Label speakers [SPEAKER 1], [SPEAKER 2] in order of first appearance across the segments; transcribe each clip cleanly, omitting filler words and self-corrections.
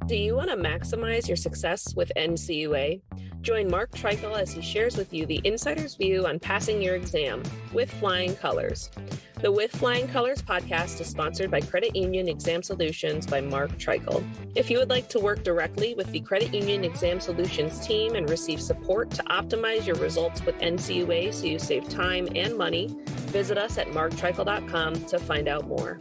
[SPEAKER 1] Do you want to maximize your success with NCUA? Join Mark Treichel as he shares with you the insider's view on passing your exam with flying colors. The With Flying Colors podcast is sponsored by Credit Union Exam Solutions by Mark Treichel. If you would like to work directly with the Credit Union Exam Solutions team and receive support to optimize your results with NCUA so you save time and money, visit us at marktreichel.com to find out more.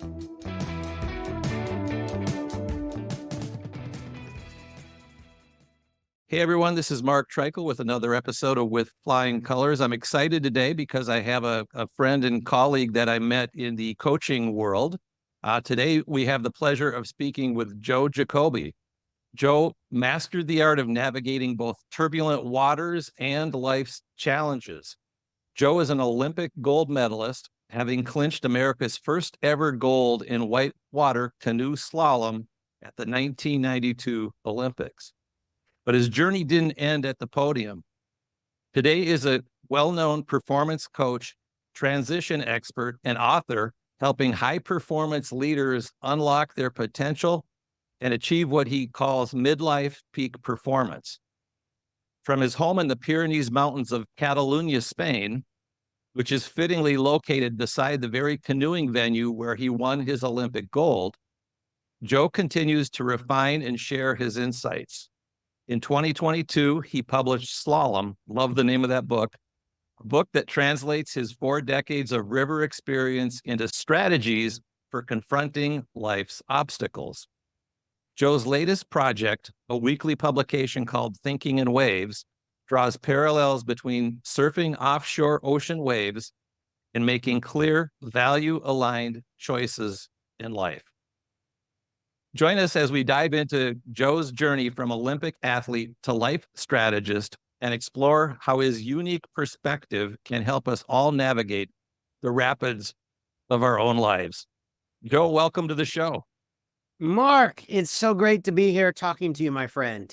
[SPEAKER 2] Hey everyone, this is Mark Treichel with another episode of With Flying Colors. I'm excited today because I have a friend and colleague that I met in the coaching world. Today we have the pleasure of speaking with Joe Jacobi. Joe mastered the art of navigating both turbulent waters and life's challenges. Joe is an Olympic gold medalist, having clinched America's first ever gold in whitewater canoe slalom at the 1992 Olympics. But his journey didn't end at the podium. Today is a well-known performance coach, transition expert, and author, helping high-performance leaders unlock their potential and achieve what he calls midlife peak performance. From his home in the Pyrenees Mountains of Catalonia, Spain, which is fittingly located beside the very canoeing venue where he won his Olympic gold, Joe continues to refine and share his insights. In 2022, he published Slalom, love the name of that book, a book that translates his 4 decades of river experience into strategies for confronting life's obstacles. Joe's latest project, a weekly publication called Thinking in Waves, draws parallels between surfing offshore ocean waves and making clear, value-aligned choices in life. Join us as we dive into Joe's journey from Olympic athlete to life strategist and explore how his unique perspective can help us all navigate the rapids of our own lives. Joe, welcome to the show.
[SPEAKER 3] Mark, it's so great to be here talking to you, my friend.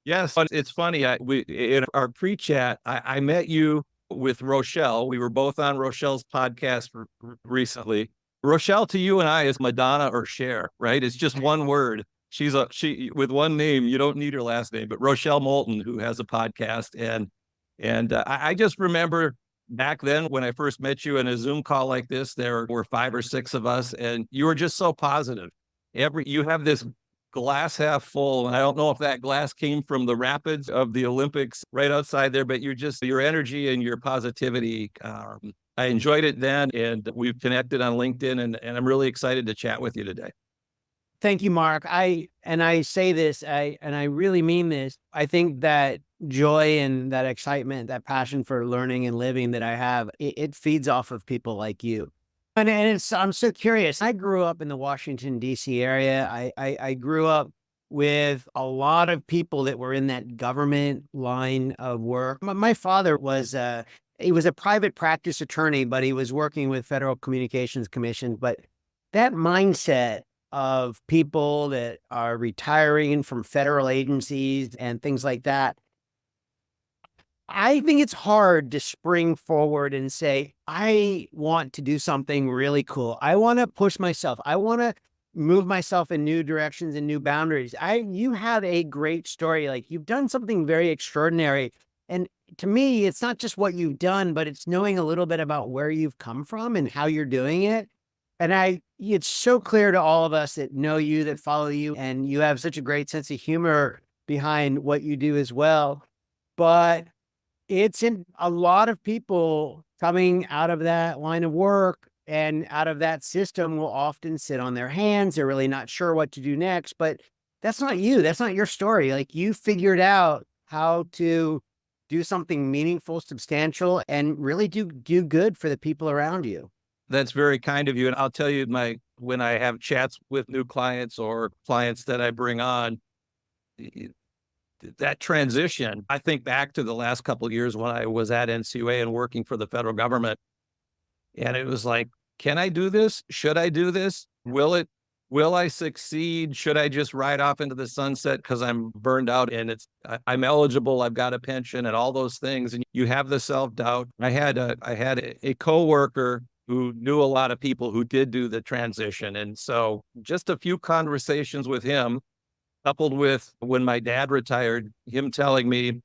[SPEAKER 2] Yes, it's funny. In our pre-chat, I met you with Rochelle. We were both on Rochelle's podcast recently. Rochelle to you and I is Madonna or Cher, right? It's just one word. She with one name. You don't need her last name. But Rochelle Moulton, who has a podcast, and I just remember back then when I first met you in a Zoom call like this, there were 5 or 6 of us, and you were just so positive. You have this glass half full, and I don't know if that glass came from the rapids of the Olympics right outside there, but your energy and your positivity. I enjoyed it then, and we've connected on LinkedIn, and I'm really excited to chat with you today.
[SPEAKER 3] Thank you, Mark. I say this, and I really mean this. I think that joy and that excitement, that passion for learning and living that I have, it feeds off of people like you. And I'm so curious. I grew up in the Washington, D.C. area. I grew up with a lot of people that were in that government line of work. My father he was a private practice attorney, but he was working with Federal Communications Commission. But that mindset of people that are retiring from federal agencies and things like that, I think it's hard to spring forward and say, I want to do something really cool. I want to push myself. I want to move myself in new directions and new boundaries. You have a great story. Like, you've done something very extraordinary. And to me, it's not just what you've done, but it's knowing a little bit about where you've come from and how you're doing it. And it's so clear to all of us that know you, that follow you, and you have such a great sense of humor behind what you do as well. But it's in a lot of people coming out of that line of work and out of that system will often sit on their hands. They're really not sure what to do next, but that's not you. That's not your story. Like, you figured out how to do something meaningful, substantial, and really do good for the people around you.
[SPEAKER 2] That's very kind of you. And I'll tell you, when I have chats with new clients or clients that I bring on, that transition, I think back to the last couple of years when I was at NCUA and working for the federal government. And it was like, can I do this? Should I do this? Will I succeed? Should I just ride off into the sunset because I'm burned out and I'm eligible, I've got a pension and all those things. And you have the self-doubt. I had a coworker who knew a lot of people who did do the transition. And so just a few conversations with him coupled with when my dad retired, him telling me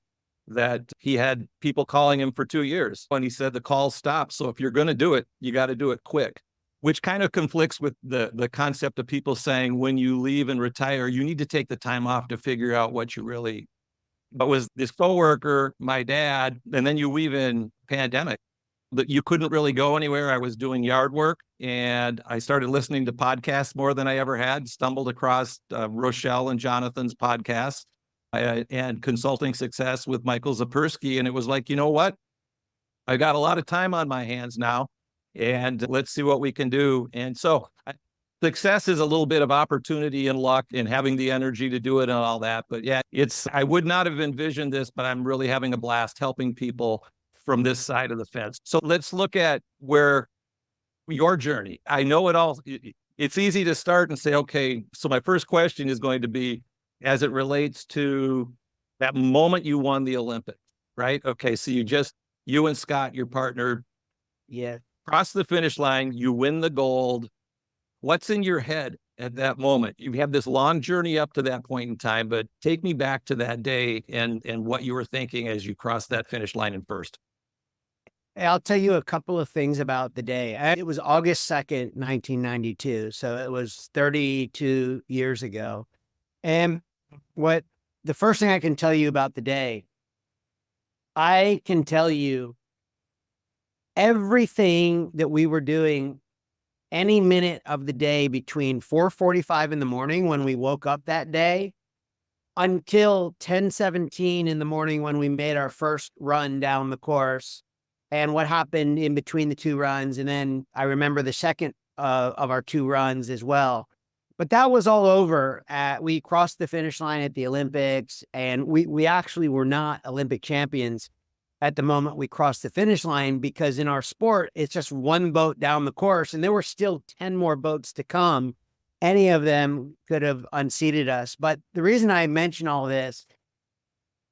[SPEAKER 2] that he had people calling him for 2 years. And he said the call stopped. So if you're going to do it, you got to do it quick, which kind of conflicts with the concept of people saying when you leave and retire, you need to take the time off to figure out what you really. But was this coworker, my dad, and then you weave in pandemic that you couldn't really go anywhere. I was doing yard work and I started listening to podcasts more than I ever had, stumbled across Rochelle and Jonathan's podcast and Consulting Success with Michael Zapersky. And it was like, you know what? I got a lot of time on my hands now and let's see what we can do. And so success is a little bit of opportunity and luck and having the energy to do it and all that. But yeah, I would not have envisioned this, but I'm really having a blast helping people from this side of the fence. So let's look at where your journey. I know it all. It's easy to start and say, okay, so my first question is going to be as it relates to that moment you won the Olympics, right? Okay, so you and Scott, your partner, cross the finish line, you win the gold. What's in your head at that moment? You have this long journey up to that point in time, but take me back to that day and what you were thinking as you crossed that finish line in first.
[SPEAKER 3] I'll tell you a couple of things about the day. It was August 2nd, 1992. So it was 32 years ago. And the first thing I can tell you about the day, I can tell you everything that we were doing any minute of the day between 4:45 in the morning when we woke up that day until 10:17 in the morning when we made our first run down the course. And what happened in between the two runs. And then I remember the second of our two runs as well. But that was all over. We crossed the finish line at the Olympics, and we actually were not Olympic champions at the moment we crossed the finish line, because in our sport, it's just one boat down the course, and there were still 10 more boats to come. Any of them could have unseated us. But the reason I mention all this,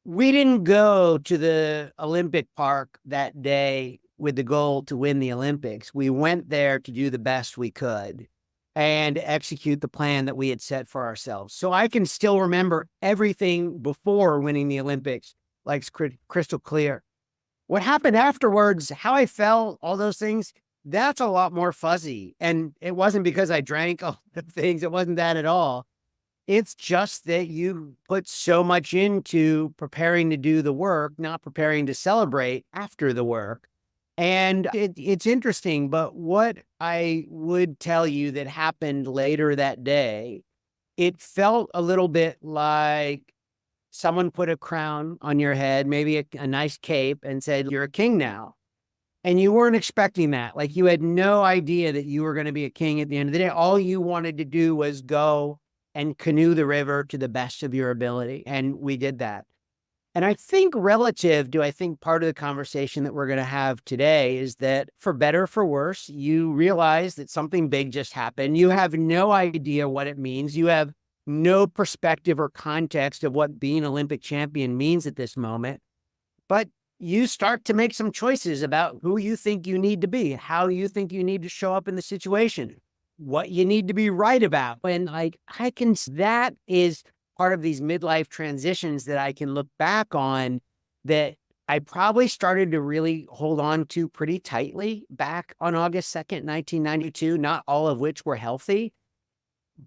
[SPEAKER 3] we didn't go to the Olympic Park that day with the goal to win the Olympics. We went there to do the best we could and execute the plan that we had set for ourselves. So I can still remember everything before winning the Olympics, like crystal clear. What happened afterwards, how I felt, all those things, that's a lot more fuzzy. And it wasn't because I drank all the things. It wasn't that at all. It's just that you put so much into preparing to do the work, not preparing to celebrate after the work. And it's interesting, but what I would tell you that happened later that day, it felt a little bit like someone put a crown on your head, maybe a nice cape, and said, you're a king now. And you weren't expecting that. Like, you had no idea that you were going to be a king at the end of the day. All you wanted to do was go and canoe the river to the best of your ability. And we did that. And I think part of the conversation that we're going to have today is that for better, for worse, you realize that something big just happened. You have no idea what it means. You have no perspective or context of what being Olympic champion means at this moment. But you start to make some choices about who you think you need to be, how you think you need to show up in the situation, what you need to be right about. And that is part of these midlife transitions that I can look back on that I probably started to really hold on to pretty tightly back on August 2nd, 1992, not all of which were healthy,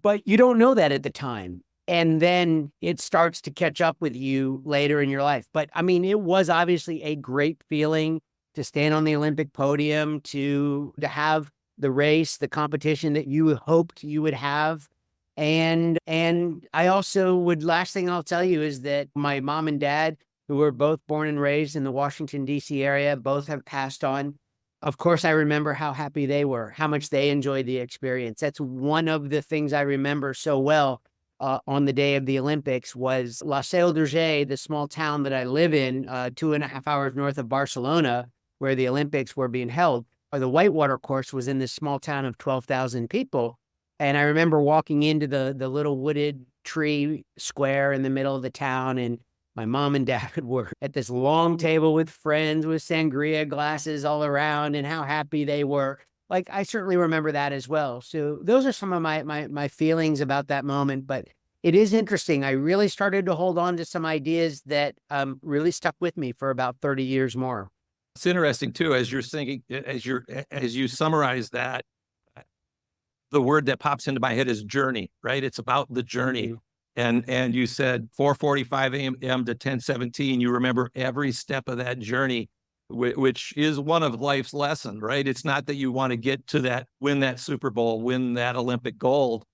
[SPEAKER 3] but you don't know that at the time. And then it starts to catch up with you later in your life. But I mean, it was obviously a great feeling to stand on the Olympic podium, to have the race, the competition that you hoped you would have. And I also last thing I'll tell you is that my mom and dad, who were both born and raised in the Washington, D.C. area, both have passed on. Of course, I remember how happy they were, how much they enjoyed the experience. That's one of the things I remember so well on the day of the Olympics was La Seu d'Urgell, the small town that I live in, 2.5 hours north of Barcelona, where the Olympics were being held. Or the whitewater course was in this small town of 12,000 people. And I remember walking into the little wooded tree square in the middle of the town, and my mom and dad were at this long table with friends with sangria glasses all around, and how happy they were. Like, I certainly remember that as well. So those are some of my feelings about that moment. But it is interesting. I really started to hold on to some ideas that really stuck with me for about 30 years more.
[SPEAKER 2] It's interesting too, as you're thinking, as you summarize that, the word that pops into my head is journey, right? It's about the journey. And you said 4:45 a.m. to 10:17. You remember every step of that journey, which is one of life's lessons, right? It's not that you want to get to that, win that Super Bowl, win that Olympic gold.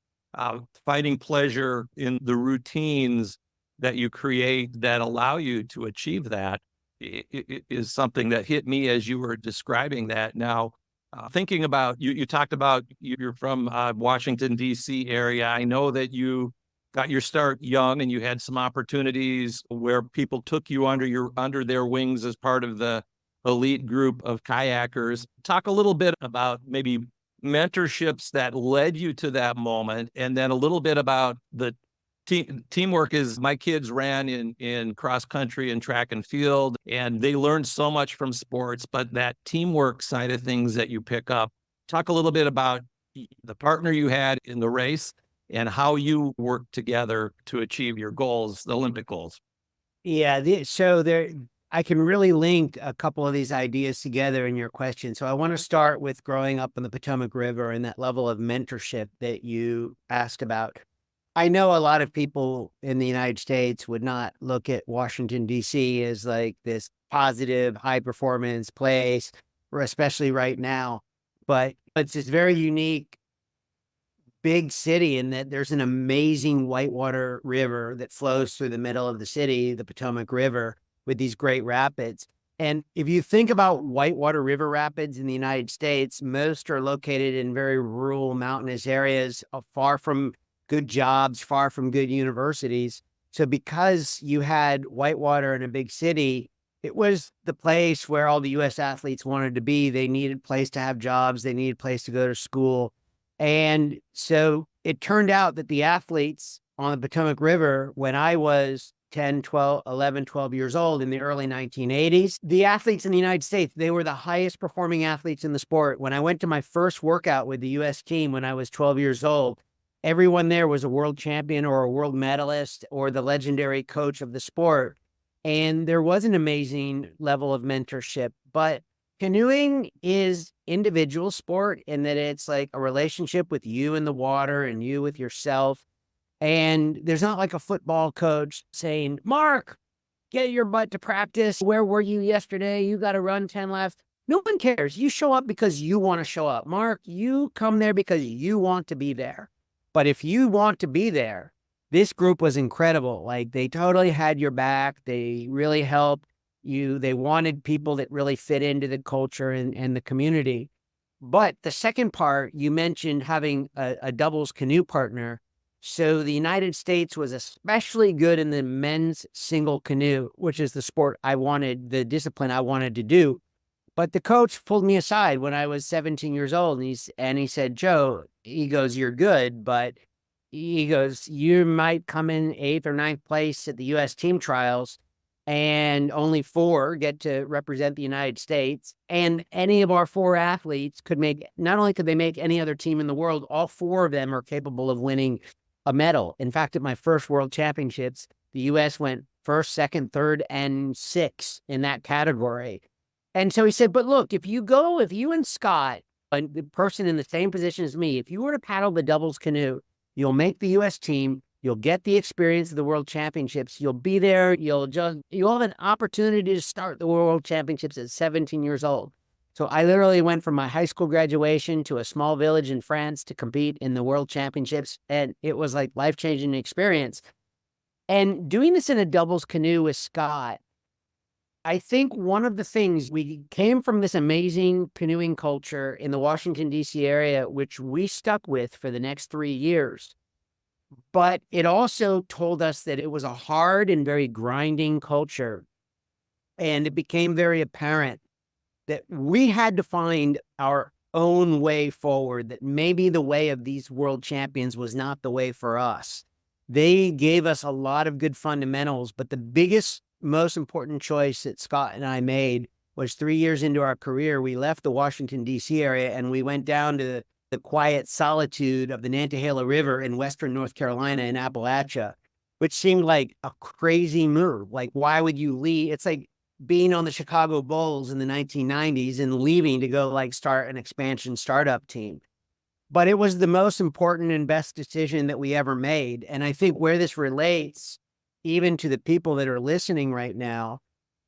[SPEAKER 2] Finding pleasure in the routines that you create that allow you to achieve that is something that hit me as you were describing that. Now, thinking about you talked about you're from Washington, D.C. area. I know that you got your start young and you had some opportunities where people took you under their wings as part of the elite group of kayakers. Talk a little bit about maybe mentorships that led you to that moment, and then a little bit about the teamwork. Is my kids ran in cross country and track and field, and they learned so much from sports, but that teamwork side of things that you pick up. Talk a little bit about the partner you had in the race and how you worked together to achieve your goals, the Olympic goals.
[SPEAKER 3] Yeah, so there, I can really link a couple of these ideas together in your question. So I want to start with growing up on the Potomac River and that level of mentorship that you asked about. I know a lot of people in the United States would not look at Washington, D.C. as like this positive, high performance place, or especially right now. But it's this very unique, big city in that there's an amazing whitewater river that flows through the middle of the city, the Potomac River, with these great rapids. And if you think about whitewater river rapids in the United States, most are located in very rural, mountainous areas, far from good jobs, far from good universities. So because you had whitewater in a big city, it was the place where all the U.S. athletes wanted to be. They needed a place to have jobs. They needed a place to go to school. And so it turned out that the athletes on the Potomac River, when I was 10, 12, 11, 12 years old in the early 1980s, the athletes in the United States, they were the highest performing athletes in the sport. When I went to my first workout with the U.S. team when I was 12 years old, everyone there was a world champion or a world medalist or the legendary coach of the sport. And there was an amazing level of mentorship. But canoeing is individual sport in that it's like a relationship with you in the water and you with yourself. And there's not like a football coach saying, Mark, get your butt to practice. Where were you yesterday? You got to run 10 laps. No one cares. You show up because you want to show up. Mark, you come there because you want to be there. But if you want to be there, this group was incredible. Like they totally had your back. They really helped you. They wanted people that really fit into the culture and the community. But the second part, you mentioned having a doubles canoe partner. So the United States was especially good in the men's single canoe, which is the sport I wanted, the discipline I wanted to do. But the coach pulled me aside when I was 17 years old, and he said, Joe, he goes, you're good, but he goes, you might come in 8th or 9th place at the U.S. team trials, and only 4 get to represent the United States. And any of our 4 athletes could make, not only could they make any other team in the world, all 4 of them are capable of winning a medal. In fact, at my first World Championships, the U.S. went 1st, 2nd, 3rd, and 6th in that category. And so he said, but look, if you and Scott, the person in the same position as me, if you were to paddle the doubles canoe, you'll make the U.S. team, you'll get the experience of the World Championships, you'll be there, you'll have an opportunity to start the World Championships at 17 years old. So I literally went from my high school graduation to a small village in France to compete in the World Championships, and it was like life-changing experience. And doing this in a doubles canoe with Scott, I think one of the things, we came from this amazing canoeing culture in the Washington, D.C. area, which we stuck with for the next 3 years. But it also told us that it was a hard and very grinding culture. And it became very apparent that we had to find our own way forward, that maybe the way of these world champions was not the way for us. They gave us a lot of good fundamentals, but the biggest, most important choice that Scott and I made was 3 years into our career, we left the Washington, D.C. area and we went down to the quiet solitude of the Nantahala River in Western North Carolina in Appalachia, which seemed like a crazy move. Like, why would you leave? It's like being on the Chicago Bulls in the 1990s and leaving to go like start an expansion startup team. But it was the most important and best decision that we ever made. And I think where this relates, even to the people that are listening right now,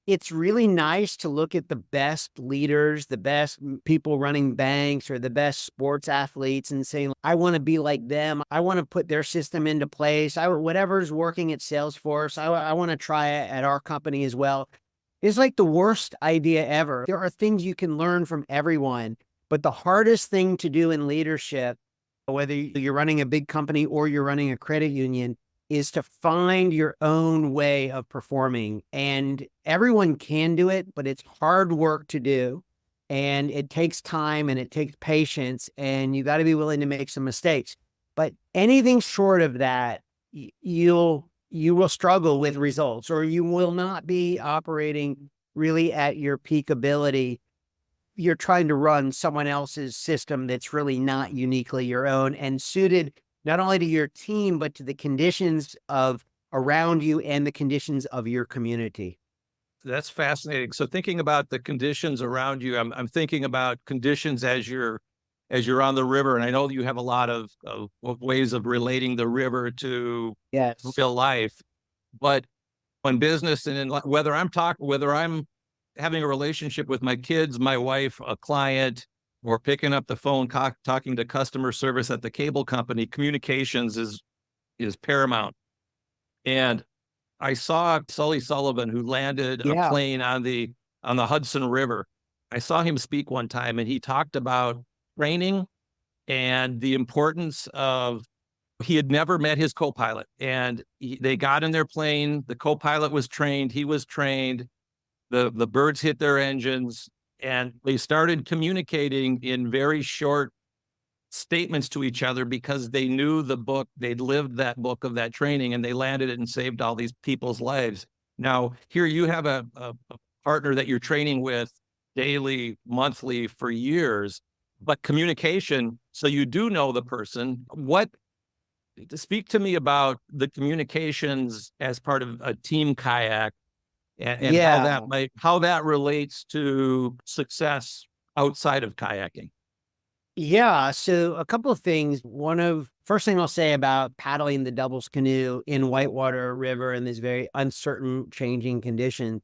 [SPEAKER 3] it's really nice to look at the best leaders, the best people running banks or the best sports athletes and saying, I want to be like them. I want to put their system into place. Whatever's working at Salesforce, I want to try it at our company as well. It's like the worst idea ever. There are things you can learn from everyone, but the hardest thing to do in leadership, whether you're running a big company or you're running a credit union, is to find your own way of performing. And everyone can do it, but it's hard work to do. And it takes time and it takes patience, and you got to be willing to make some mistakes. But anything short of that, you will struggle with results, or you will not be operating really at your peak ability. You're trying to run someone else's system that's really not uniquely your own and suited not only to your team, but to the conditions of around you and the conditions of your community.
[SPEAKER 2] That's fascinating. So thinking about the conditions around you, I'm thinking about conditions as you're on the river. And I know you have a lot of ways of relating the river to
[SPEAKER 3] Yes.
[SPEAKER 2] real life, but in business and in whether I'm having a relationship with my kids, my wife, a client, or picking up the phone, talking to customer service at the cable company, communications is paramount. And I saw Sully Sullivan, who landed a plane on the Hudson River. I saw him speak one time, and he talked about training and the importance of, he had never met his co-pilot, and they got in their plane. The co-pilot was trained. He was trained. The birds hit their engines, and they started communicating in very short statements to each other because they knew the book. They'd lived that book of that training, and they landed it and saved all these people's lives. Now, here you have a partner that you're training with daily, monthly, for years, but communication, so you do know the person. Speak to me about the communications as part of a team kayak, and how that relates to success outside of kayaking.
[SPEAKER 3] Yeah. So a couple of things. First thing I'll say about paddling the doubles canoe in whitewater river in this very uncertain, changing condition.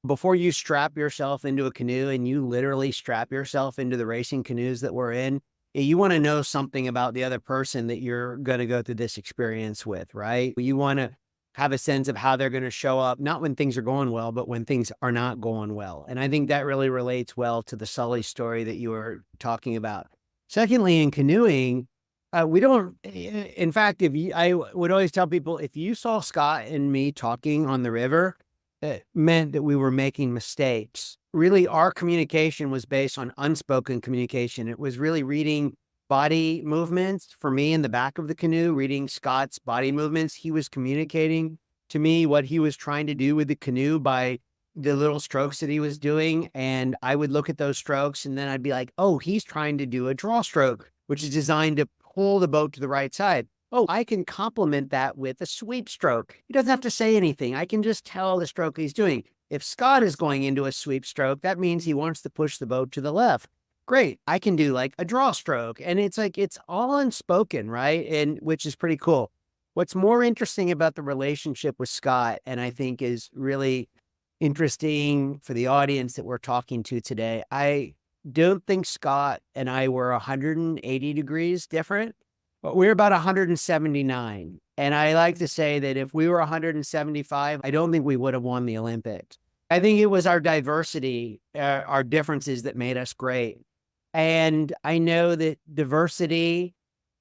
[SPEAKER 3] Before you strap yourself into a canoe, and you literally strap yourself into the racing canoes that we're in, you want to know something about the other person that you're going to go through this experience with, right? You want to have a sense of how they're going to show up, not when things are going well, but when things are not going well. And I think that really relates well to the Sully story that you were talking about. Secondly, in canoeing, in fact, I would always tell people, if you saw Scott and me talking on the river, it meant that we were making mistakes. Really, our communication was based on unspoken communication. It was really reading body movements for me in the back of the canoe, reading Scott's body movements. He was communicating to me what he was trying to do with the canoe by the little strokes that he was doing. And I would look at those strokes, and then I'd be like, oh, he's trying to do a draw stroke, which is designed to pull the boat to the right side. Oh, I can complement that with a sweep stroke. He doesn't have to say anything. I can just tell the stroke he's doing. If Scott is going into a sweep stroke, that means he wants to push the boat to the left. Great. I can do like a draw stroke. And it's all unspoken, right? And which is pretty cool. What's more interesting about the relationship with Scott, and I think is really interesting for the audience that we're talking to today, I don't think Scott and I were 180 degrees different, but we're about 179. And I like to say that if we were 175, I don't think we would have won the Olympics. I think it was our diversity, our differences that made us great. And I know that diversity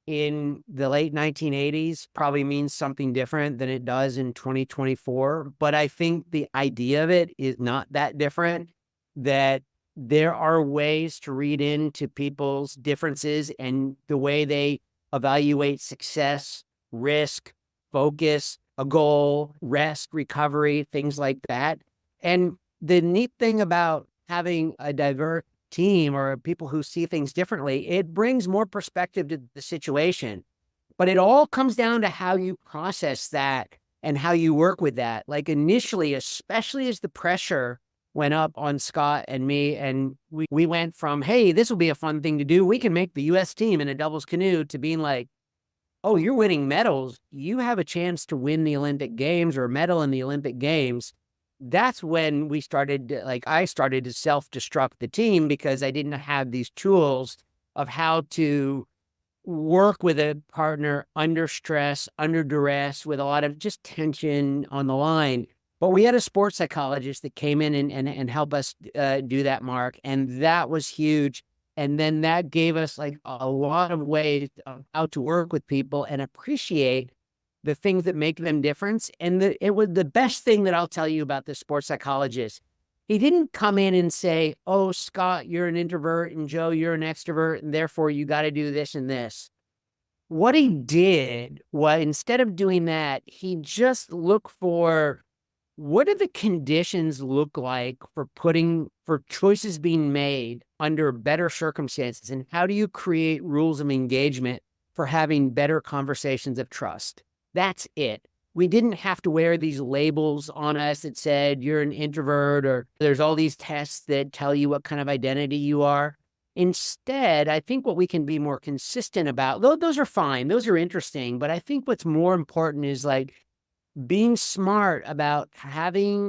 [SPEAKER 3] in the late 1980s probably means something different than it does in 2024. But I think the idea of it is not that different, that there are ways to read into people's differences and the way they evaluate success, risk, focus, a goal, rest, recovery, things like that. And the neat thing about having a diverse team or people who see things differently, it brings more perspective to the situation. But it all comes down to how you process that and how you work with that. Like initially, especially as the pressure went up on Scott and me, and we went from, hey, this will be a fun thing to do. We can make the U.S. team in a doubles canoe to being like, oh, you're winning medals. You have a chance to win the Olympic Games or a medal in the Olympic Games. That's when I started to self-destruct the team because I didn't have these tools of how to work with a partner under stress, under duress, with a lot of just tension on the line. But we had a sports psychologist that came in and helped us do that, Mark. And that was huge. And then that gave us like a lot of ways of how to work with people and appreciate the things that make them different. And it was the best thing that I'll tell you about the sports psychologist. He didn't come in and say, oh, Scott, you're an introvert, and Joe, you're an extrovert, and therefore you got to do this and this. What he did was, instead of doing that, he just looked for what do the conditions look like for choices being made under better circumstances, and how do you create rules of engagement for having better conversations of trust? That's it. We didn't have to wear these labels on us that said you're an introvert, or there's all these tests that tell you what kind of identity you are. Instead, I think what we can be more consistent about, those are fine, those are interesting, but I think what's more important is like being smart about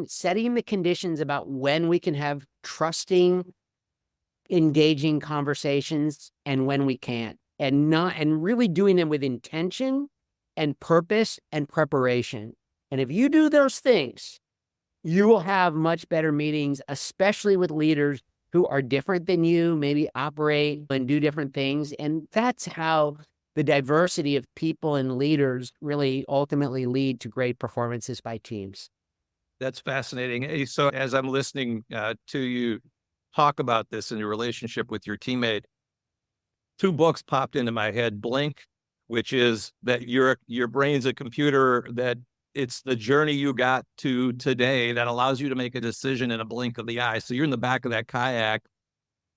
[SPEAKER 3] setting the conditions about when we can have trusting, engaging conversations and when we can't, and really doing them with intention and purpose and preparation. And if you do those things, you will have much better meetings, especially with leaders who are different than you, maybe operate and do different things. And that's how the diversity of people and leaders really ultimately lead to great performances by teams.
[SPEAKER 2] That's fascinating. Hey, so as I'm listening to you talk about this in your relationship with your teammate, two books popped into my head. Blink, which is that your brain's a computer, that it's the journey you got to today that allows you to make a decision in a blink of the eye. So you're in the back of that kayak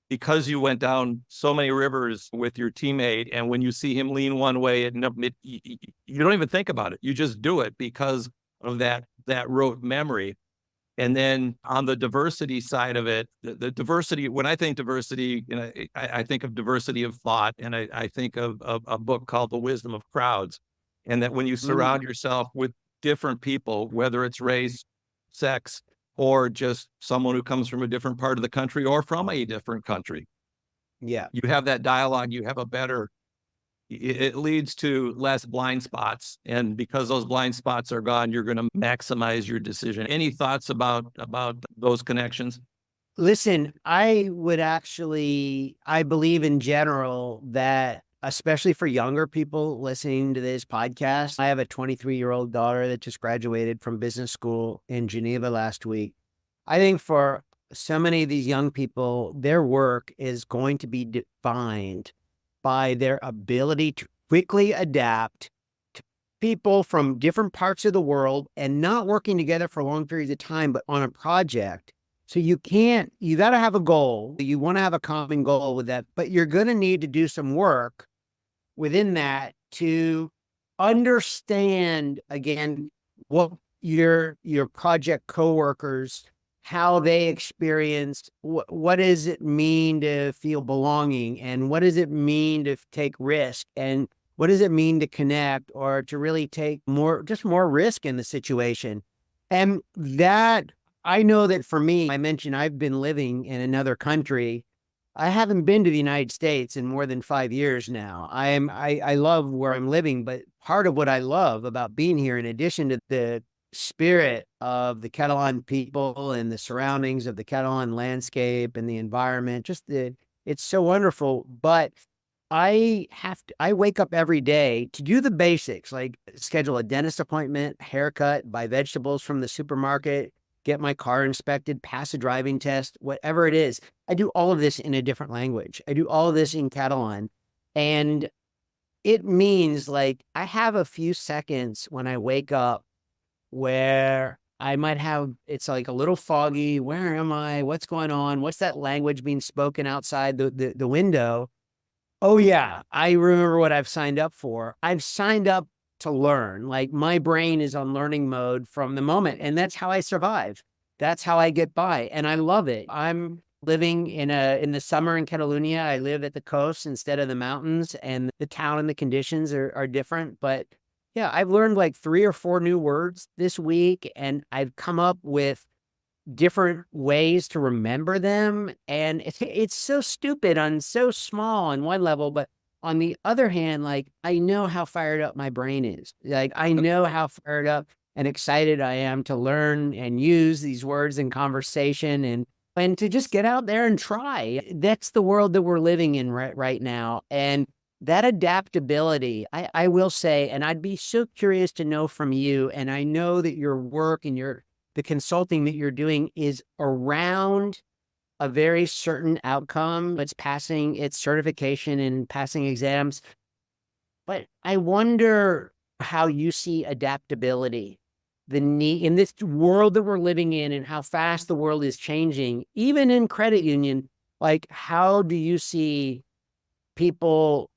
[SPEAKER 2] because you went down so many rivers with your teammate, and when you see him lean one way, you don't even think about it. You just do it because of that rote memory. And then on the diversity side of it, the diversity, when I think diversity, I think of diversity of thought, and I think of a book called The Wisdom of Crowds. And that when you surround yourself with different people, whether it's race, sex, or just someone who comes from a different part of the country or from a different country.
[SPEAKER 3] Yeah.
[SPEAKER 2] You have that dialogue, you have it leads to less blind spots. And because those blind spots are gone, you're going to maximize your decision. Any thoughts about those connections?
[SPEAKER 3] Listen, I believe in general that, especially for younger people listening to this podcast, I have a 23-year-old daughter that just graduated from business school in Geneva last week. I think for so many of these young people, their work is going to be defined by their ability to quickly adapt to people from different parts of the world and not working together for long periods of time, but on a project. So you got to have a goal. You want to have a common goal with that, but you're going to need to do some work within that to understand, again, what your project coworkers, how they experience, what does it mean to feel belonging, and what does it mean to take risk, and what does it mean to connect or to really take more risk in the situation. And that, I know that for me, I mentioned I've been living in another country. I haven't been to the United States in more than 5 years now. I love where I'm living, but part of what I love about being here, in addition to the spirit of the Catalan people and the surroundings of the Catalan landscape and the environment, it's so wonderful. But I wake up every day to do the basics, like schedule a dentist appointment, haircut, buy vegetables from the supermarket, get my car inspected, pass a driving test, whatever it is. I do all of this in a different language. I do all of this in Catalan. And it means like I have a few seconds when I wake up where I might have, it's like a little foggy. Where am I? What's going on? What's that language being spoken outside the window? Oh yeah, I remember what I've signed up for. I've signed up to learn. Like my brain is on learning mode from the moment, and that's how I survive. That's how I get by, and I love it. I'm living in the summer in Catalonia. I live at the coast instead of the mountains, and the town and the conditions are different. But yeah, I've learned like 3 or 4 new words this week, and I've come up with different ways to remember them. And it's so stupid on so small on one level, but on the other hand, like I know how fired up my brain is. Like I know how fired up and excited I am to learn and use these words in conversation and to just get out there and try. That's the world that we're living in right now. And that adaptability, I will say, and I'd be so curious to know from you, and I know that your work and the consulting that you're doing is around a very certain outcome. It's passing its certification and passing exams. But I wonder how you see adaptability, the need in this world that we're living in and how fast the world is changing, even in credit union. Like, how do you see people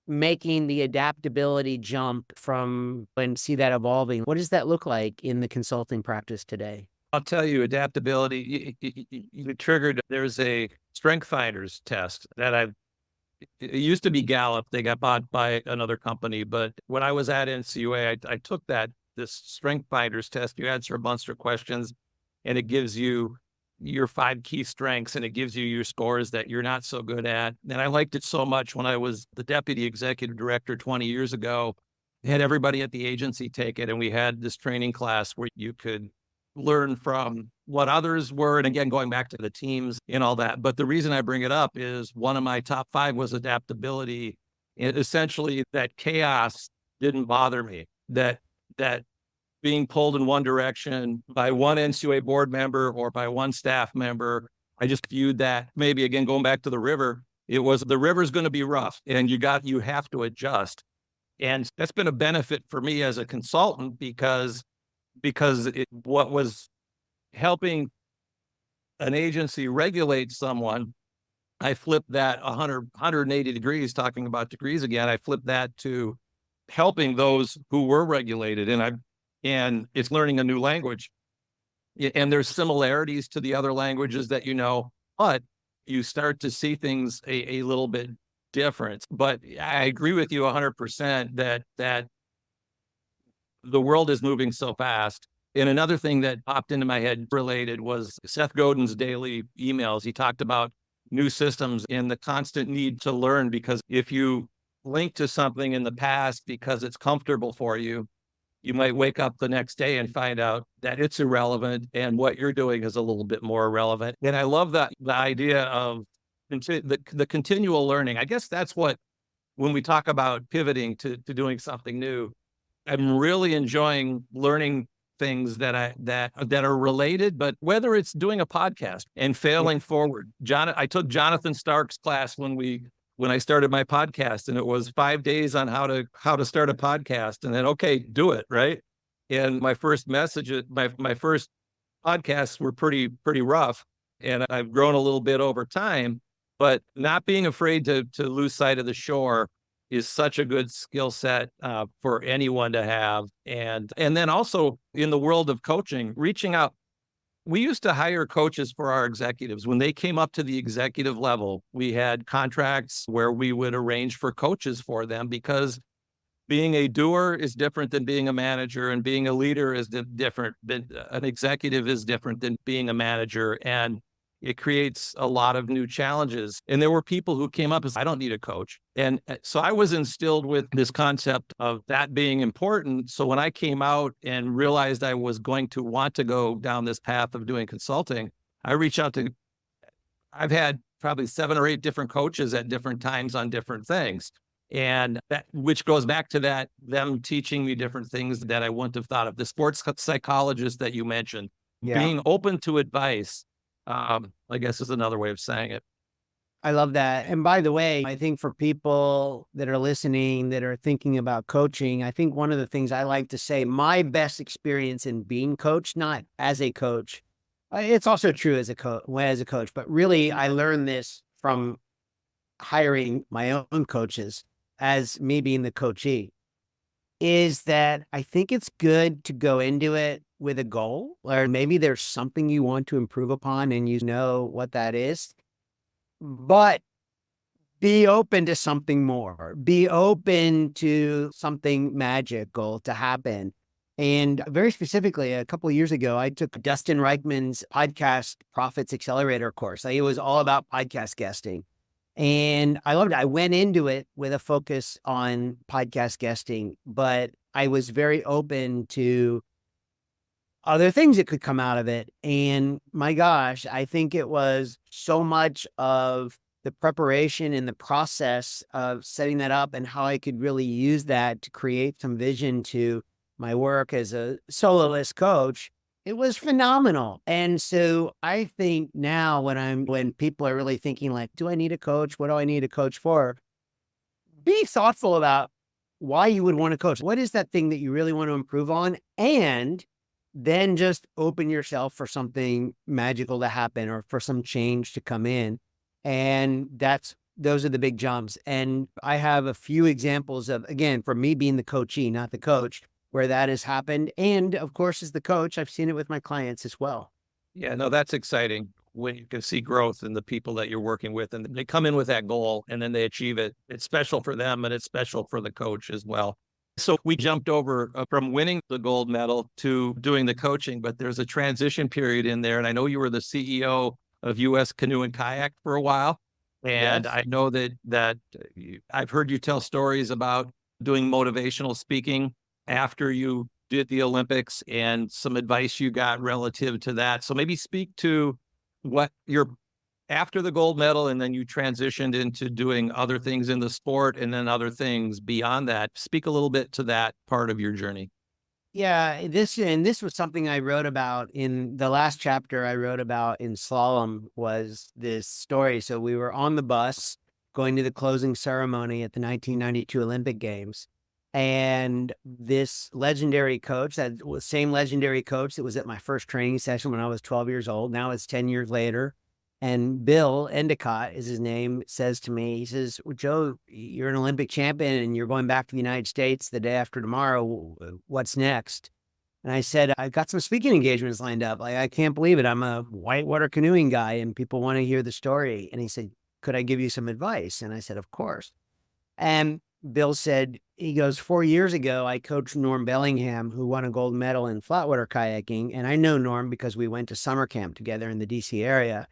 [SPEAKER 3] making the adaptability jump from and see that evolving? What does that look like in the consulting practice today?
[SPEAKER 2] I'll tell you, adaptability, you triggered, there's a strength finders test it used to be Gallup. They got bought by another company. But when I was at NCUA, I took this strength finders test. You answer a bunch of questions and it gives you your 5 key strengths and it gives you your scores that you're not so good at. And I liked it so much when I was the deputy executive director 20 years ago. I had everybody at the agency take it, and we had this training class where you could learn from what others were. And again, going back to the teams and all that. But the reason I bring it up is one of my top 5 was adaptability. Essentially, that chaos didn't bother me, that being pulled in one direction by one NCUA board member or by one staff member. I just viewed that, maybe again, going back to the river, it was the river's going to be rough and you have to adjust. And that's been a benefit for me as a consultant because what was helping an agency regulate someone, I flipped that 180 degrees, talking about degrees again. I flipped that to helping those who were regulated. And it's learning a new language. And there's similarities to the other languages that but you start to see things a little bit different. But I agree with you 100% that the world is moving so fast. And another thing that popped into my head related was Seth Godin's daily emails. He talked about new systems and the constant need to learn, because if you link to something in the past because it's comfortable for you, you might wake up the next day and find out that it's irrelevant and what you're doing is a little bit more irrelevant. And I love the idea of the continual learning. I guess that's what, when we talk about pivoting to doing something new, I'm really enjoying learning things that are related, but whether it's doing a podcast and failing forward. I took Jonathan Stark's class when I started my podcast, and it was 5 days on how to start a podcast, and then, okay, do it, right? And my first my first podcasts were pretty rough, and I've grown a little bit over time, but not being afraid to lose sight of the shore is such a good skill set for anyone to have. And then also in the world of coaching, reaching out. We used to hire coaches for our executives. When they came up to the executive level, we had contracts where we would arrange for coaches for them, because being a doer is different than being a manager, and being a leader is different. An executive is different than being a manager. And it creates a lot of new challenges. And there were people who came up and said, I don't need a coach. And so I was instilled with this concept of that being important. So when I came out and realized I was going to want to go down this path of doing consulting, I've had probably 7 or 8 different coaches at different times on different things. And which goes back to them teaching me different things that I wouldn't have thought of. The sports psychologist that you mentioned, being open to advice, I guess is another way of saying it.
[SPEAKER 3] I love that. And by the way, I think for people that are listening, that are thinking about coaching, I think one of the things I like to say, my best experience in being coached, not as a coach, it's also true as a coach, but really I learned this from hiring my own coaches as me being the coachee, is that I think it's good to go into it with a goal, or maybe there's something you want to improve upon and you know what that is, but be open to something more, be open to something magical to happen. And very specifically, a couple of years ago, I took Dustin Reichman's podcast Profits Accelerator course. It was all about podcast guesting. And I loved it. I went into it with a focus on podcast guesting, but I was very open to other things that could come out of it. And my gosh, I think it was so much of the preparation and the process of setting that up and how I could really use that to create some vision to my work as a soloist coach. It was phenomenal. And so I think now when people are really thinking like, do I need a coach? What do I need a coach for? Be thoughtful about why you would want to coach. What is that thing that you really want to improve on? And then just open yourself for something magical to happen or for some change to come in. And those are the big jumps. And I have a few examples of, again, for me being the coachee, not the coach, where that has happened. And of course, as the coach, I've seen it with my clients as well.
[SPEAKER 2] Yeah, no, that's exciting when you can see growth in the people that you're working with and they come in with that goal and then they achieve it. It's special for them and it's special for the coach as well. So we jumped over from winning the gold medal to doing the coaching, but there's a transition period in there. And I know you were the CEO of U.S. Canoe and Kayak for a while. And
[SPEAKER 3] Yes.
[SPEAKER 2] I know that I've heard you tell stories about doing motivational speaking after you did the Olympics and some advice you got relative to that. So maybe speak to what you're after the gold medal, and then you transitioned into doing other things in the sport and then other things beyond that. Speak a little bit to that part of your journey.
[SPEAKER 3] Yeah, this was something I wrote about in the last chapter I wrote about in Slalom was this story. So we were on the bus going to the closing ceremony at the 1992 Olympic Games. And this legendary coach, that was same legendary coach that was at my first training session when I was 12 years old. Now it's 10 years later. And Bill Endicott is his name, says to me, he says, well, Joe, you're an Olympic champion and you're going back to the United States the day after tomorrow. What's next? And I said, I've got some speaking engagements lined up. Like, I can't believe it. I'm a whitewater canoeing guy and people want to hear the story. And he said, could I give you some advice? And I said, of course. And Bill said, he goes, 4 years ago, I coached Norm Bellingham, who won a gold medal in flatwater kayaking. And I know Norm because we went to summer camp together in the DC area.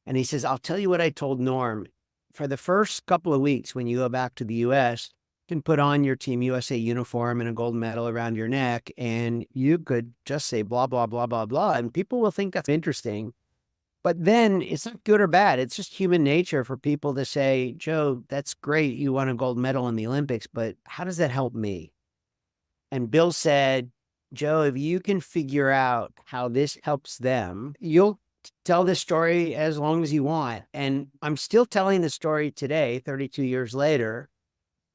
[SPEAKER 3] And he says, I'll tell you what I told Norm. For the first couple of weeks, when you go back to the U.S., you can put on your Team USA uniform and a gold medal around your neck, and you could just say blah, blah, blah, blah, blah. And people will think that's interesting. But then it's not good or bad. It's just human nature for people to say, Joe, that's great. You won a gold medal in the Olympics, but how does that help me? And Bill said, Joe, if you can figure out how this helps them, you'll tell this story as long as you want. And I'm still telling the story today, 32 years later,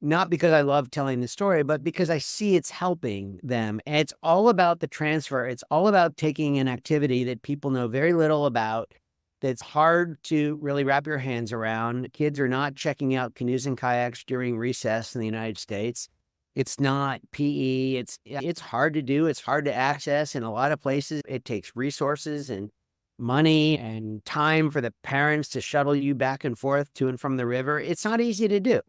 [SPEAKER 3] not because I love telling the story, but because I see it's helping them. And it's all about the transfer. It's all about taking an activity that people know very little about, that's hard to really wrap your hands around. Kids are not checking out canoes and kayaks during recess in the United States. It's not PE. It's hard to do. It's hard to access in a lot of places. It takes resources and money and time for the parents to shuttle you back and forth to and from the river. It's not easy to do.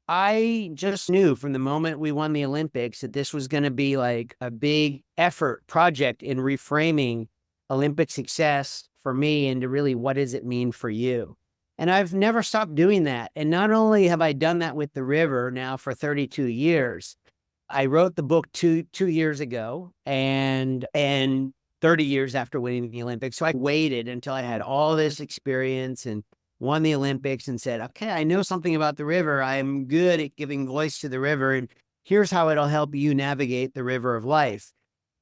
[SPEAKER 3] I just knew from the moment we won the Olympics that this was going to be like a big effort project in reframing Olympic success for me into really what does it mean for you? And I've never stopped doing that. And not only have I done that with the river now for 32 years, I wrote the book two years ago and 30 years after winning the Olympics. So I waited until I had all this experience and won the Olympics and said, okay, I know something about the river. I'm good at giving voice to the river. And here's how it'll help you navigate the river of life.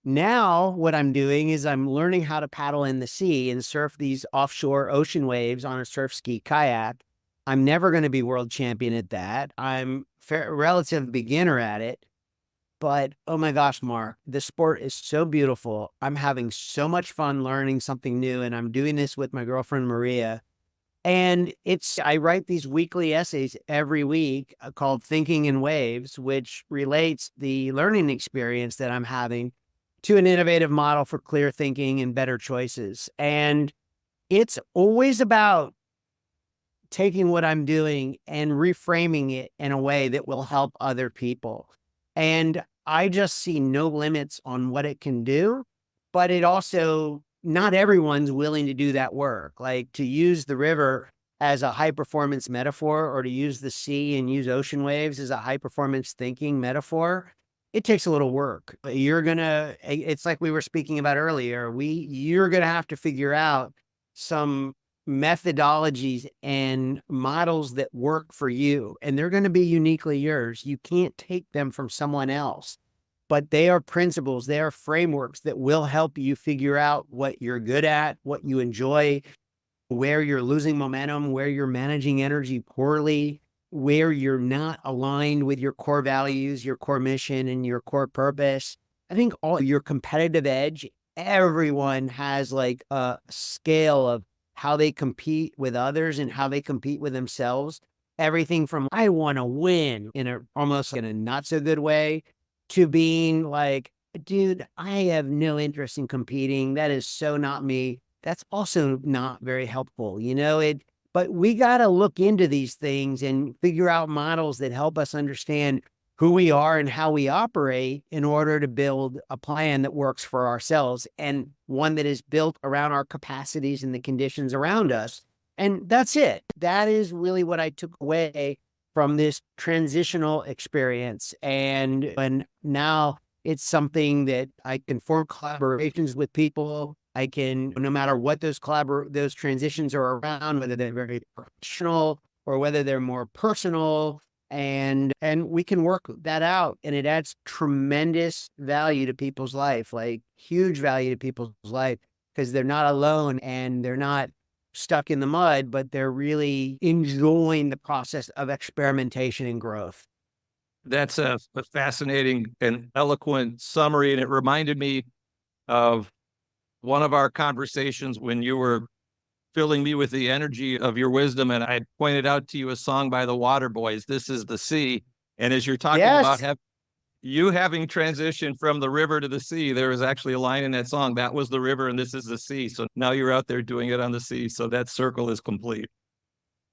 [SPEAKER 3] Now, what I'm doing is I'm learning how to paddle in the sea and surf these offshore ocean waves on a surf ski kayak. I'm never going to be world champion at that. I'm relative beginner at it. But oh my gosh, Mark, the sport is so beautiful. I'm having so much fun learning something new. And I'm doing this with my girlfriend, Maria. And I write these weekly essays every week called Thinking in Waves, which relates the learning experience that I'm having to an innovative model for clear thinking and better choices. And it's always about taking what I'm doing and reframing it in a way that will help other people. And I just see no limits on what it can do, but it also, not everyone's willing to do that work. Like to use the river as a high performance metaphor, or to use the sea and use ocean waves as a high performance thinking metaphor. It takes a little work. It's like we were speaking about earlier. You're going to have to figure out some methodologies and models that work for you, and they're going to be uniquely yours. You can't take them from someone else, but they are principles, they are frameworks that will help you figure out what you're good at, what you enjoy, where you're losing momentum, where you're managing energy poorly, where you're not aligned with your core values, your core mission, and your core purpose. I think all your competitive edge, everyone has like a scale of how they compete with others and how they compete with themselves. Everything from I want to win almost in a not so good way to being like, dude, I have no interest in competing. That is so not me. That's also not very helpful, but we got to look into these things and figure out models that help us understand who we are and how we operate in order to build a plan that works for ourselves, and one that is built around our capacities and the conditions around us. And that's it. That is really what I took away from this transitional experience. And now it's something that I can form collaborations with people. I can, no matter what those transitions are around, whether they're very professional or whether they're more personal, and we can work that out, and it adds tremendous value to people's life, like huge value to people's life, because they're not alone and they're not stuck in the mud, but they're really enjoying the process of experimentation and growth.
[SPEAKER 2] That's a fascinating and eloquent summary, and it reminded me of one of our conversations when you were filling me with the energy of your wisdom, and I pointed out to you a song by the Water Boys, "This Is the Sea." And as you're talking about you having transitioned from the river to the sea, there was actually a line in that song, that was the river and this is the sea. So now you're out there doing it on the sea. So that circle is complete.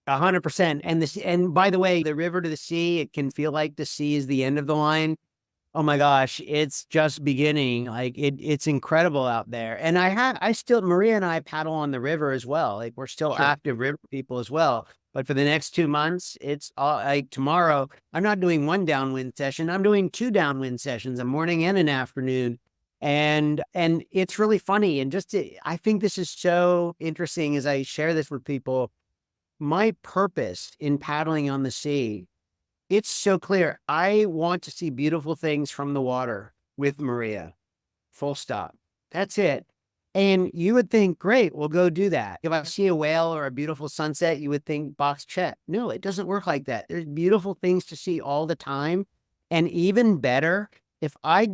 [SPEAKER 3] 100%. And by the way, the river to the sea, it can feel like the sea is the end of the line. Oh my gosh, it's just beginning. Like it's incredible out there. And Maria and I paddle on the river as well. Like we're still active river people as well. But for the next 2 months, it's all like tomorrow, I'm not doing one downwind session. I'm doing 2 downwind sessions, a morning and an afternoon. And it's really funny. And I think this is so interesting as I share this with people. My purpose in paddling on the sea, it's so clear. I want to see beautiful things from the water with Maria. Full stop. That's it. And you would think, great, we'll go do that. If I see a whale or a beautiful sunset, you would think, box check. No, it doesn't work like that. There's beautiful things to see all the time. And even better, if I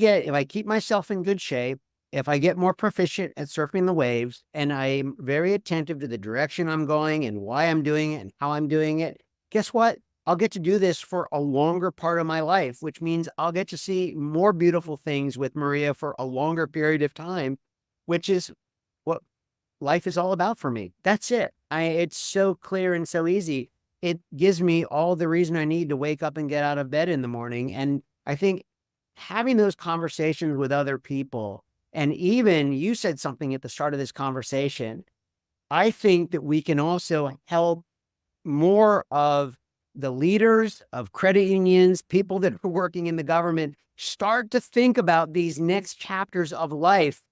[SPEAKER 3] keep myself in good shape, if I get more proficient at surfing the waves, and I'm very attentive to the direction I'm going and why I'm doing it and how I'm doing it, guess what? I'll get to do this for a longer part of my life, which means I'll get to see more beautiful things with Maria for a longer period of time, which is what life is all about for me. That's it. It's so clear and so easy. It gives me all the reason I need to wake up and get out of bed in the morning. And I think having those conversations with other people, and even you said something at the start of this conversation, I think that we can also help more of the leaders of credit unions, people that are working in the government, start to think about these next chapters of life.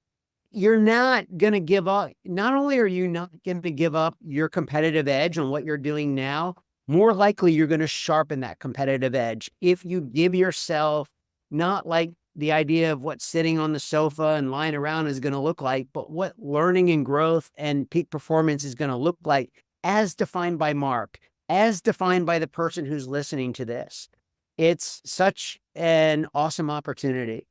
[SPEAKER 3] You're not going to give up. Not only are you not going to give up your competitive edge on what you're doing now, more likely you're going to sharpen that competitive edge if you give yourself not like the idea of what sitting on the sofa and lying around is going to look like, but what learning and growth and peak performance is going to look like as defined by Mark. as defined by the person who's listening to this. It's such an awesome opportunity.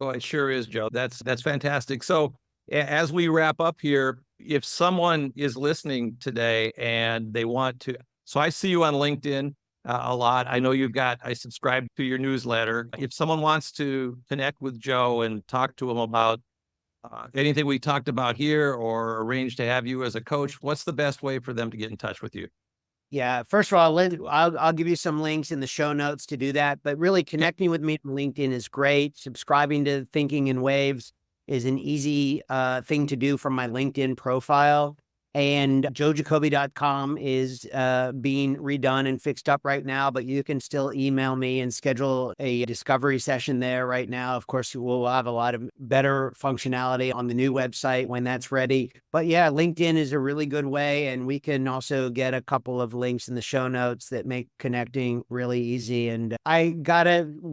[SPEAKER 2] Oh, it sure is, Joe. That's fantastic. So as we wrap up here, if someone is listening today and they want to, so I see you on LinkedIn a lot. I know I subscribe to your newsletter. If someone wants to connect with Joe and talk to him about anything we talked about here or arrange to have you as a coach, what's the best way for them to get in touch with you?
[SPEAKER 3] Yeah, first of all, I'll give you some links in the show notes to do that. But really, connecting with me on LinkedIn is great. Subscribing to Thinking in Waves is an easy thing to do from my LinkedIn profile. And joejacobi.com is being redone and fixed up right now, but you can still email me and schedule a discovery session there right now. Of course, we'll have a lot of better functionality on the new website when that's ready. But yeah, LinkedIn is a really good way. And we can also get a couple of links in the show notes that make connecting really easy. And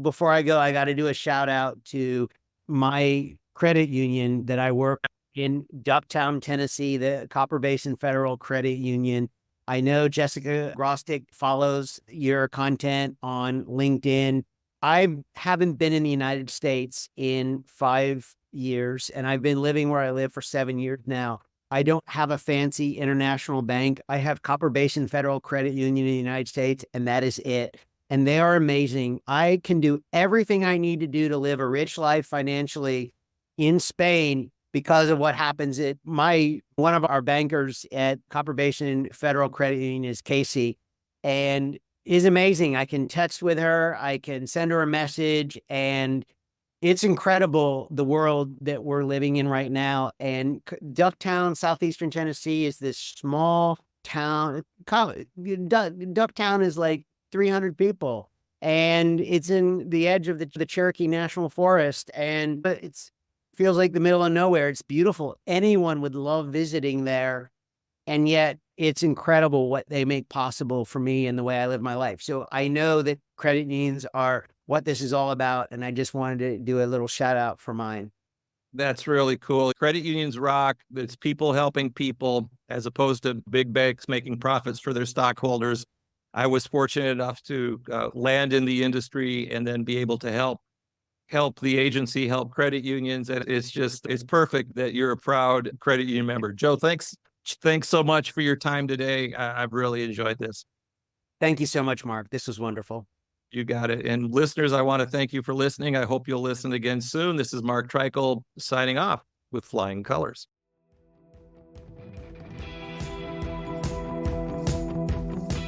[SPEAKER 3] before I go, I got to do a shout out to my credit union that I work in Ducktown, Tennessee, the Copper Basin Federal Credit Union. I know Jessica Grostick follows your content on LinkedIn. I haven't been in the United States in 5 years, and I've been living where I live for 7 years now. I don't have a fancy international bank. I have Copper Basin Federal Credit Union in the United States, and that is it. And they are amazing. I can do everything I need to do to live a rich life financially in Spain because of what happens at one of our bankers at Copper Basin Federal Credit Union is Casey, and is amazing. I can text with her, I can send her a message, and it's incredible the world that we're living in right now. And Ducktown, southeastern Tennessee, is this small town. Ducktown is like 300 people, and it's in the edge of the Cherokee National Forest, but it's feels like the middle of nowhere. It's beautiful. Anyone would love visiting there. And yet it's incredible what they make possible for me and the way I live my life. So I know that credit unions are what this is all about. And I just wanted to do a little shout out for mine.
[SPEAKER 2] That's really cool. Credit unions rock. It's people helping people as opposed to big banks making profits for their stockholders. I was fortunate enough to land in the industry and then be able to help the agency, help credit unions. And it's perfect that you're a proud credit union member. Joe, thanks so much for your time today. I've really enjoyed this.
[SPEAKER 3] Thank you so much, Mark. This was wonderful.
[SPEAKER 2] You got it. And listeners, I want to thank you for listening. I hope you'll listen again soon. This is Mark Treichel signing off with Flying Colors.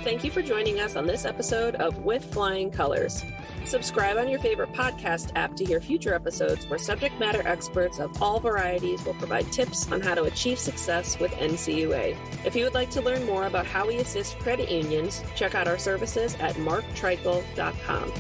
[SPEAKER 1] Thank you for joining us on this episode of With Flying Colors. Subscribe on your favorite podcast app to hear future episodes where subject matter experts of all varieties will provide tips on how to achieve success with NCUA. If you would like to learn more about how we assist credit unions, check out our services at marktreichel.com.